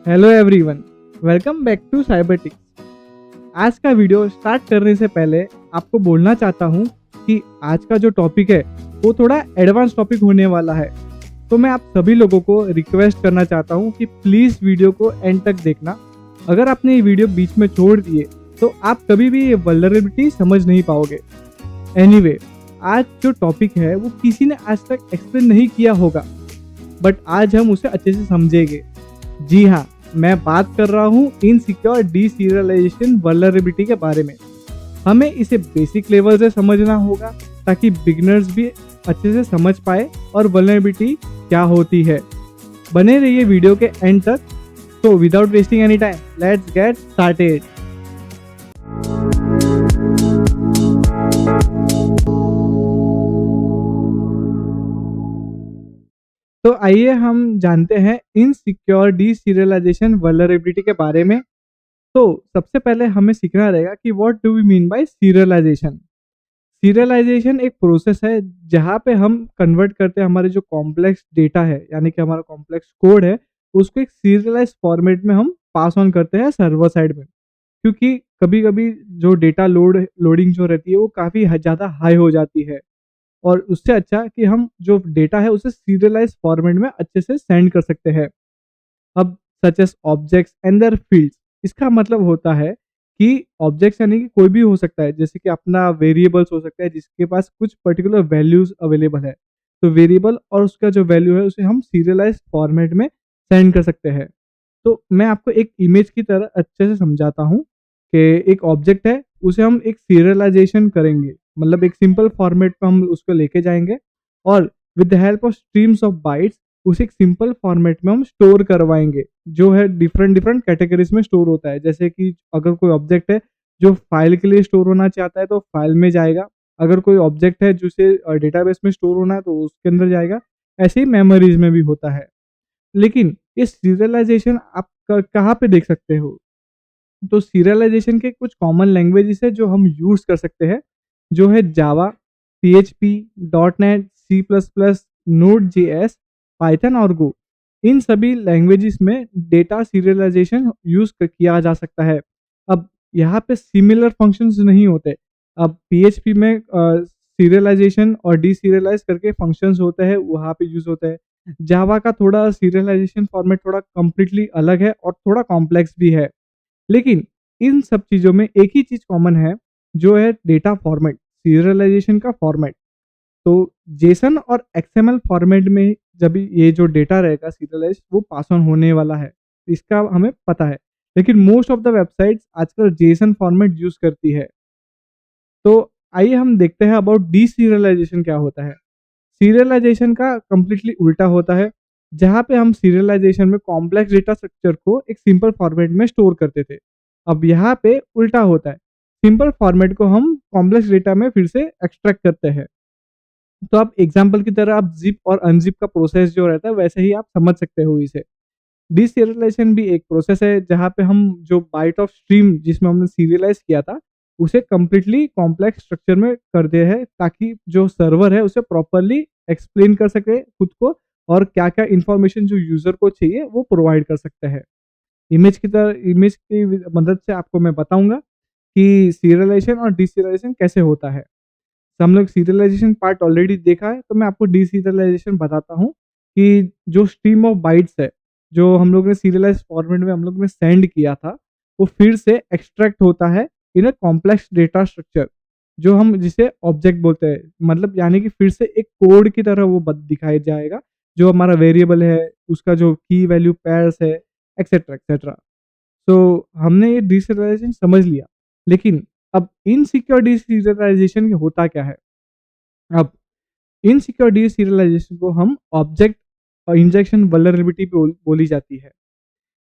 Hello everyone, welcome back to Cybertix. आज का video start करने से पहले आपको बोलना चाहता हूँ कि आज का जो टॉपिक है वो थोड़ा एडवांस टॉपिक होने वाला है। तो मैं आप सभी लोगों को रिक्वेस्ट करना चाहता हूँ कि प्लीज़ वीडियो को एंड तक देखना। अगर आपने ये वीडियो बीच में छोड़ दिए तो आप कभी भी ये वल्नरेबिलिटी समझ नहीं पाओगे। एनीवे, आज जो टॉपिक है वो किसी ने आज तक एक्सप्लेन नहीं किया होगा, बट आज हम उसे अच्छे से समझेंगे। जी हाँ, मैं बात कर रहा हूँ इनसिक्योर डीसीरियलाइजेशन वल्नरेबिलिटी के बारे में। हमें इसे बेसिक लेवल से समझना होगा ताकि बिगिनर्स भी अच्छे से समझ पाए और वल्नरेबिलिटी क्या होती है। बने रहिए वीडियो के एंड तक। तो without wasting any time, let's get started. तो आइए हम जानते हैं इनसिक्योर डीसीरियलाइजेशन वल्नरेबिलिटी के बारे में। तो सबसे पहले हमें सीखना रहेगा कि what do we mean by serialization. Serialization एक प्रोसेस है जहाँ पे हम कन्वर्ट करते हैं हमारे जो कॉम्प्लेक्स डेटा है, यानी कि हमारा कॉम्प्लेक्स कोड है, उसको एक सीरियलाइज फॉर्मेट में हम पास ऑन करते हैं सर्वर साइड में। क्योंकि कभी कभी जो डेटा लोडिंग जो रहती है वो काफ़ी ज़्यादा हाई हो जाती है, और उससे अच्छा कि हम जो डेटा है उसे सीरियलाइज फॉर्मेट में अच्छे से सेंड कर सकते हैं। अब such as objects and there fields, इसका मतलब होता है कि ऑब्जेक्ट्स यानी कि कोई भी हो सकता है, जैसे कि अपना वेरिएबल्स हो सकता है जिसके पास कुछ पर्टिकुलर वैल्यूज अवेलेबल है। तो वेरिएबल और उसका जो वैल्यू है उसे हम सीरियलाइज फॉर्मेट में सेंड कर सकते हैं। तो मैं आपको एक इमेज की तरह अच्छे से समझाता हूँ कि एक ऑब्जेक्ट है, उसे हम एक सीरियलाइजेशन करेंगे, मतलब एक सिंपल फॉर्मेट में हम उसको लेके जाएंगे और with the help of streams of bytes उसे एक सिंपल फॉर्मेट में हम स्टोर करवाएंगे, जो है डिफरेंट डिफरेंट कैटेगरीज में स्टोर होता है। जैसे कि अगर कोई ऑब्जेक्ट है जो फाइल के लिए स्टोर होना चाहता है तो फाइल में जाएगा। अगर कोई ऑब्जेक्ट है जिसे डेटाबेस में स्टोर होना है तो उसके अंदर जाएगा। ऐसे ही मेमोरीज में भी होता है। लेकिन ये सीरियलाइजेशन आप कहाँ पे देख सकते हो? तो सीरियलाइजेशन के कुछ कॉमन लैंग्वेजेस है जो हम यूज कर सकते हैं, जो है Java, PHP, dot net, C plus plus, node JS, Python और गो। इन सभी लैंग्वेजेस में डेटा सीरियलाइजेशन यूज किया जा सकता है। अब यहाँ पे सिमिलर फंक्शंस नहीं होते। अब पीएचपी में सीरियलाइजेशन और डीसीरियलाइज करके फंक्शंस होते हैं, वहाँ पे यूज होते हैं। जावा का थोड़ा सीरियलाइजेशन फॉर्मेट थोड़ा कंप्लीटली अलग है और थोड़ा कॉम्प्लेक्स भी है। लेकिन इन सब चीज़ों में एक ही चीज़ कॉमन है, जो है डेटा फॉर्मेट, सीरियलाइजेशन का फॉर्मेट। तो जेसन और एक्सएमएल फॉर्मेट में जब ये जो डेटा रहेगा सीरियलाइज वो पास ऑन होने वाला है, इसका हमें पता है। लेकिन मोस्ट ऑफ द वेबसाइट्स आजकल जेसन फॉर्मेट यूज करती है। तो आइए हम देखते हैं अबाउट डीसीरियलाइजेशन क्या होता है। सीरियलाइजेशन का कंप्लीटली उल्टा होता है, जहाँ पे हम सीरियलाइजेशन में कॉम्प्लेक्स डेटा स्ट्रक्चर को एक सिंपल फॉर्मेट में स्टोर करते थे। अब यहाँ पे उल्टा होता है, सिंपल फॉर्मेट को हम कॉम्प्लेक्स डेटा में फिर से एक्सट्रैक्ट करते हैं। तो आप एग्जाम्पल की तरह आप जिप और अनजिप का प्रोसेस जो रहता है वैसे ही आप समझ सकते हो इसे। डीसीरियलाइजेशन भी एक प्रोसेस है जहाँ पे हम जो बाइट ऑफ स्ट्रीम जिसमें हमने सीरियलाइज किया था उसे कम्प्लीटली कॉम्प्लेक्स स्ट्रक्चर में कर दे है, ताकि जो सर्वर है उसे प्रॉपरली एक्सप्लेन कर सके खुद को, और क्या क्या इंफॉर्मेशन जो यूजर को चाहिए वो प्रोवाइड कर सकते हैं। इमेज की मदद से आपको मैं बताऊंगा कि सीरियलाइजेशन और डीसीरियलाइजेशन कैसे होता है। तो हम लोग सीरियलाइजेशन पार्ट ऑलरेडी देखा है, तो मैं आपको डीसीरियलाइजेशन बताता हूँ कि जो स्ट्रीम ऑफ बाइट्स है, जो हम लोग ने सीरियलाइज फॉर्मेट में हम लोग ने सेंड किया था, वो फिर से एक्सट्रैक्ट होता है इन अ कॉम्प्लेक्स डेटा स्ट्रक्चर, जो हम जिसे ऑब्जेक्ट बोलते हैं। मतलब यानी कि फिर से एक कोड की तरह वो दिखाया जाएगा, जो हमारा वेरिएबल है, उसका जो की वैल्यू पेयर्स है, एक्सेट्रा एक्सेट्रा। तो हमने ये डीसीरियलाइजेशन समझ लिया। लेकिन अब इनसिक्योर डीसीरियलाइजेशन होता क्या है? अब इनसिक्योर डीसीरियलाइजेशन को हम ऑब्जेक्ट इंजेक्शन वल्नरेबिलिटी बोली जाती है।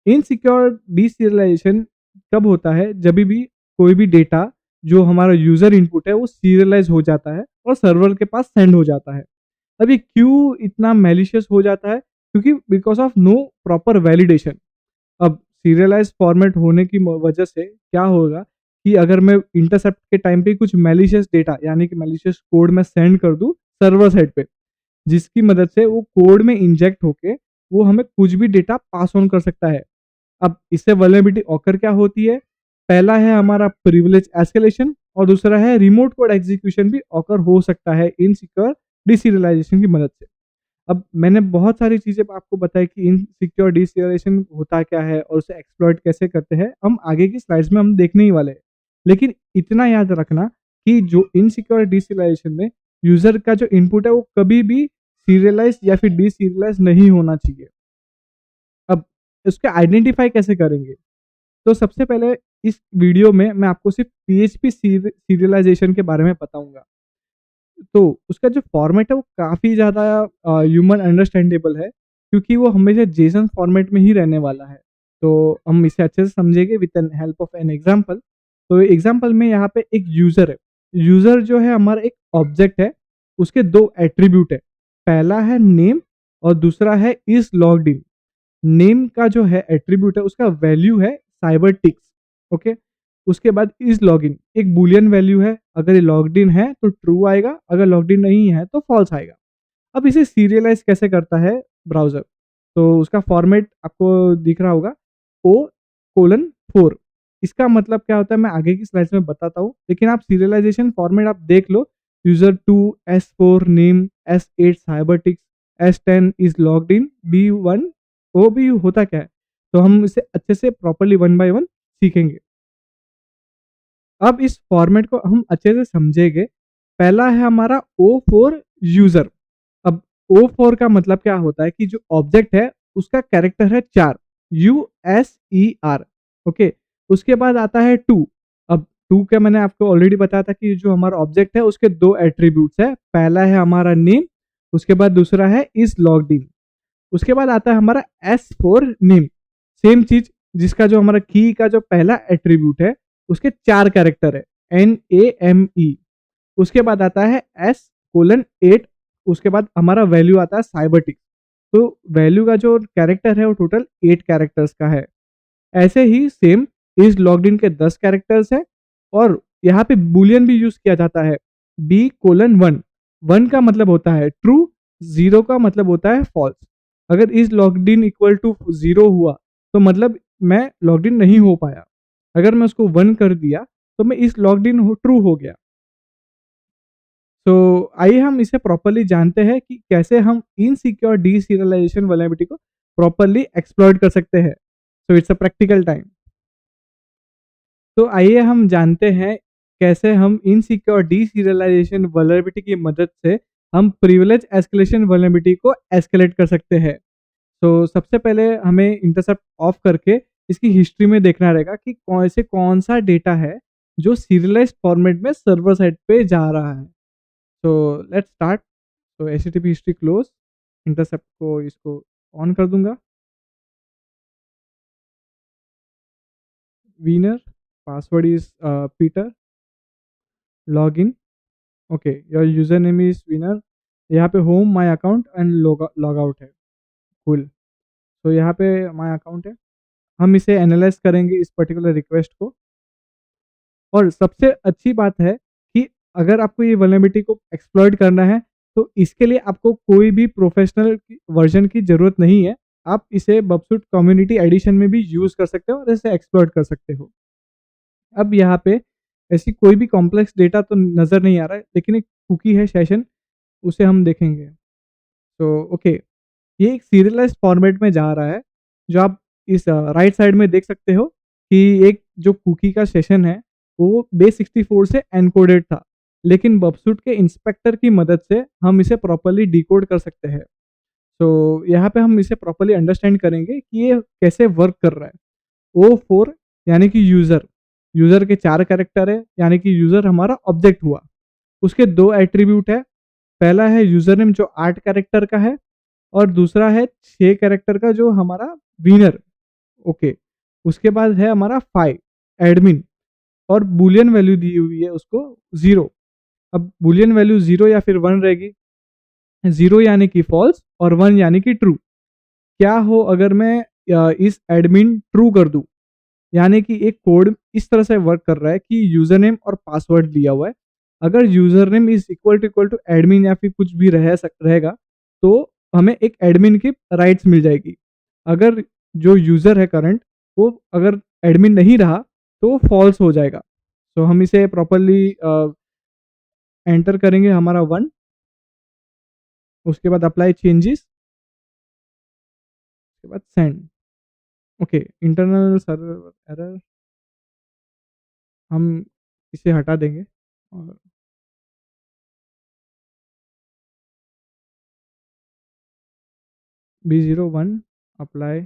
इनसिक्योर डीसीरियलाइजेशन कब होता है? जब भी कोई भी डेटा जो हमारा यूजर इनपुट है वो सीरियलाइज हो जाता है और सर्वर के पास सेंड हो जाता है। अब ये क्यों इतना मैलिशियस हो जाता है? क्योंकि because of no proper validation. अब सीरियलाइज फॉर्मेट होने की वजह से क्या होगा कि अगर मैं इंटरसेप्ट के टाइम पे कुछ मैलिशियस डेटा यानी कि मैलिशियस कोड में सेंड कर दूं सर्वर साइड पे, जिसकी मदद से वो कोड में इंजेक्ट होके वो हमें कुछ भी डेटा पास ऑन कर सकता है। अब इससे वल्नरेबिलिटी ऑकर क्या होती है? पहला है हमारा प्रिविलेज एस्केलेशन और दूसरा है रिमोट कोड एग्जीक्यूशन भी ऑकर हो सकता है इनसिक्योर डिसीरियलाइजेशन की मदद से। अब मैंने बहुत सारी चीज़ें आपको बताई कि इनसिक्योर डिसीरियलाइजेशन होता क्या है और उसे एक्सप्लॉइट कैसे करते हैं, हम आगे की स्लाइड्स में हम देखने ही वाले हैं। लेकिन इतना याद रखना कि जो इनसिक्योर डिसीरियलाइजेशन में यूज़र का जो इनपुट है वो कभी भी सीरियलाइज़ या फिर डिसीरियलाइज़ नहीं होना चाहिए। अब उसके आइडेंटिफाई कैसे करेंगे? तो सबसे पहले इस वीडियो में मैं आपको सिर्फ पीएचपी सीरियलाइजेशन के बारे में बताऊँगा। तो उसका जो फॉर्मेट है वो काफ़ी ज़्यादा ह्यूमन अंडरस्टैंडेबल है क्योंकि वो हमेशा जेसन फॉर्मेट में ही रहने वाला है। तो हम इसे अच्छे से समझेंगे with an help of an example. तो एग्जांपल में यहाँ पे एक यूज़र है। यूज़र जो है हमारा एक ऑब्जेक्ट है, उसके 2 एट्रिब्यूट है। पहला है नेम और दूसरा है इज़ लॉग्ड इन। नेम का जो है एट्रीब्यूट है उसका वैल्यू है साइबर टिक्स। ओके, उसके बाद इज लॉगिन एक बुलियन वैल्यू है, अगर ये लॉग्ड इन है तो ट्रू आएगा, अगर लॉग्ड इन नहीं है तो फॉल्स आएगा। अब इसे सीरियलाइज कैसे करता है ब्राउजर? तो उसका फॉर्मेट आपको दिख रहा होगा, O:4। इसका मतलब क्या होता है मैं आगे की स्लाइड्स में बताता हूँ, लेकिन आप सीरियलाइजेशन फॉर्मेट आप देख लो। User 2 S4 name, S8 Cybertix, S10 is logged in, B1 वो भी होता क्या है। तो हम इसे अच्छे से प्रॉपरली वन बाय वन सीखेंगे। अब इस फॉर्मेट को हम अच्छे से समझेंगे। पहला है हमारा O4 यूजर। अब O4 का मतलब क्या होता है कि जो ऑब्जेक्ट है उसका कैरेक्टर है 4, USER। ओके, उसके बाद आता है 2। अब 2 का मैंने आपको ऑलरेडी बताया था कि जो हमारा ऑब्जेक्ट है उसके 2 एट्रीब्यूट्स है। पहला है हमारा नेम, उसके बाद दूसरा है इज लॉग्ड इन। उसके बाद आता है हमारा S4 नेम। सेम चीज, जिसका जो हमारा की का जो पहला एट्रीब्यूट है उसके 4 कैरेक्टर है, NAME। उसके बाद आता है S:8। उसके बाद हमारा वैल्यू आता है साइबरटिक। तो वैल्यू का जो कैरेक्टर है वो टोटल 8 कैरेक्टर्स का है। ऐसे ही सेम इज लॉग्ड इन के 10 कैरेक्टर्स है और यहाँ पे बुलियन भी यूज किया जाता है, B:1। 1 का मतलब होता है ट्रू, 0 का मतलब होता है फॉल्स। अगर is logged in equal to 0 हुआ तो मतलब मैं लॉग्ड इन नहीं हो पाया। अगर मैं उसको 1 कर दिया तो मैं इस लॉग्ड इन ट्रू हो गया। तो आइए हम इसे प्रॉपर्ली जानते हैं कि कैसे हम इनसिक्योर डीसीरियलाइजेशन वल्नरेबिलिटी को प्रॉपर्ली एक्सप्लॉइट कर सकते हैं। So it's a practical time. तो आइए हम जानते हैं कैसे हम इनसिक्योर डीसीरियलाइजेशन वल्नरेबिलिटी की मदद से हम प्रिविलेज एस्केलेशन वल्नरेबिलिटी को एस्केलेट कर सकते हैं। तो सबसे पहले हमें इंटरसेप्ट ऑफ करके इसकी हिस्ट्री में देखना रहेगा कि कौन सा डेटा है जो सीरियलाइज्ड फॉर्मेट में सर्वर साइड पे जा रहा है। तो लेट्स स्टार्ट। तो एचटीटीपी हिस्ट्री क्लोज, इंटरसेप्ट को इसको ऑन कर दूंगा। Winner, password is Peter, log in. Okay, your user name is winner. यहाँ पे home my account and log out है। कूल। तो यहाँ पे माई अकाउंट है। हम इसे एनालाइज करेंगे इस पर्टिकुलर रिक्वेस्ट को। और सबसे अच्छी बात है कि अगर आपको ये वल्नरेबिलिटी को एक्सप्लॉइट करना है तो इसके लिए आपको कोई भी प्रोफेशनल वर्जन की ज़रूरत नहीं है। आप इसे बबसूट कम्युनिटी एडिशन में भी यूज़ कर सकते हो और इसे एक्सप्लॉइट कर सकते हो। अब यहाँ पे ऐसी कोई भी कॉम्प्लेक्स डेटा तो नज़र नहीं आ रहा है, लेकिन एक कुकी है सेशन, उसे हम देखेंगे। तो ओके, ये एक सीरियलाइज्ड फॉर्मेट में जा रहा है। जो आप इस राइट साइड में देख सकते हो कि एक जो कुकी का सेशन है वो बेस 64 से एनकोडेड था, लेकिन बबसूट के इंस्पेक्टर की मदद से हम इसे प्रॉपर्ली डिकोड कर सकते हैं। तो यहाँ पे हम इसे प्रॉपर्ली अंडरस्टैंड करेंगे कि ये कैसे वर्क कर रहा है। O4 यानी कि यूज़र, यूज़र के 4 कैरेक्टर है, यानी कि यूज़र हमारा ऑब्जेक्ट हुआ। उसके 2 एट्रीब्यूट है। पहला है यूज़र नेम जो 8 कैरेक्टर का है और दूसरा है 6 कैरेक्टर का जो हमारा विनर। ओके, उसके बाद है हमारा 5 एडमिन और बूलियन वैल्यू दी हुई है उसको 0। अब बूलियन वैल्यू 0 या फिर 1 रहेगी। 0 यानी कि फॉल्स और 1 यानी कि ट्रू। क्या हो अगर मैं इस एडमिन ट्रू कर दूं, यानी कि एक कोड इस तरह से वर्क कर रहा है कि यूजर नेम और पासवर्ड दिया हुआ है। अगर user name is equal to admin या फिर कुछ भी रहेगा तो हमें एक एडमिन की राइट्स मिल जाएगी। अगर जो यूजर है करंट वो अगर एडमिन नहीं रहा तो फॉल्स हो जाएगा। तो हम इसे प्रॉपरली एंटर करेंगे हमारा 1, उसके बाद अप्लाई चेंजेस, उसके बाद send. Okay, internal server error हम इसे हटा देंगे और B01 अप्लाई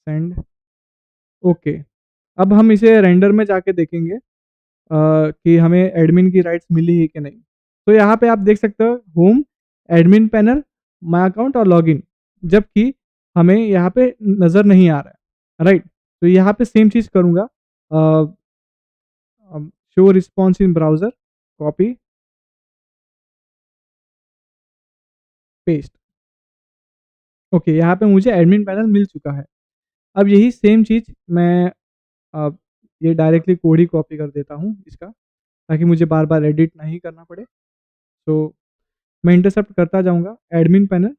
सेंड। ओके, अब हम इसे रेंडर में जाके देखेंगे कि हमें एडमिन की राइट्स मिली है कि नहीं। तो यहाँ पे आप देख सकते हो home, admin panel, my account और लॉगिन, जबकि हमें यहाँ पे नज़र नहीं आ रहा है, राइट। तो यहाँ पे सेम चीज़ करूँगा, show response in browser, copy paste. Okay, यहाँ पे मुझे एडमिन पैनल मिल चुका है। अब यही सेम चीज़ मैं ये डायरेक्टली कोड ही कॉपी कर देता हूँ इसका, ताकि मुझे बार बार एडिट नहीं करना पड़े। तो मैं इंटरसेप्ट करता जाऊँगा एडमिन पैनल,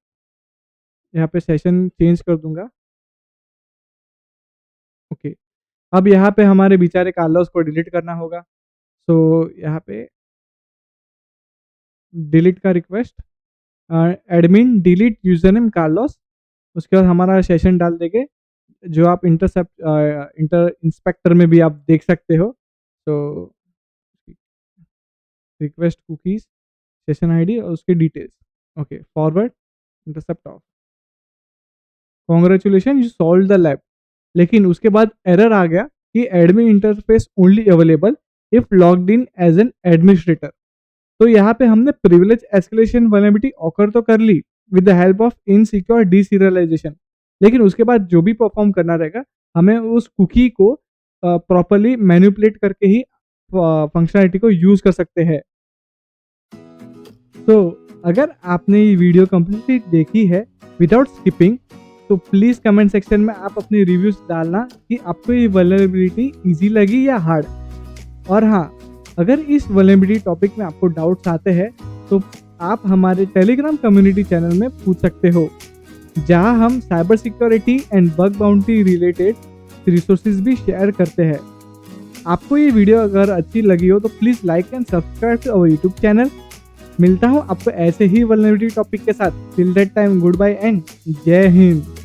यहाँ पे सेशन चेंज कर दूंगा। ओके, अब यहाँ पे हमारे बेचारे कार्लोस को डिलीट करना होगा। सो यहाँ पे डिलीट का request, admin delete user name Carlos, उसके बाद हमारा सेशन डाल देंगे, जो आप इंटर इंस्पेक्टर में भी आप देख सकते हो। तो रिक्वेस्ट कुकीज, सेशन आईडी और उसके details. Okay, forward, intercept off, congratulation you solve the lab. लेकिन उसके बाद एरर आ गया कि admin interface only available if logged in as an administrator. तो यहाँ पे हमने प्रिविलेज एस्केलेशन वल्नरेबिलिटी ऑकर तो कर ली with the help of insecure deserialization, लेकिन उसके बाद जो भी परफॉर्म करना रहेगा हमें उस कुकी को प्रॉपरली मैनिपुलेट करके ही फंक्शनलिटी को यूज कर सकते हैं। तो अगर आपने ये वीडियो कंप्लीटली देखी है विदाउट स्किपिंग, तो प्लीज़ कमेंट सेक्शन में आप अपनी रिव्यूज डालना कि आपको ये वल्नरेबिलिटी इजी लगी या हार्ड। और हाँ, अगर इस वल्नरेबिलिटी टॉपिक में आपको डाउट्स आते हैं तो आप हमारे टेलीग्राम कम्युनिटी चैनल में पूछ सकते हो, जहां हम cyber security and bug bounty related resources भी शेयर करते हैं। आपको ये वीडियो अगर अच्छी लगी हो तो please like and subscribe to our YouTube channel. मिलता हूँ आपको ऐसे ही वल्नरेबिलिटी टॉपिक के साथ। Till that time, goodbye एंड जय हिंद।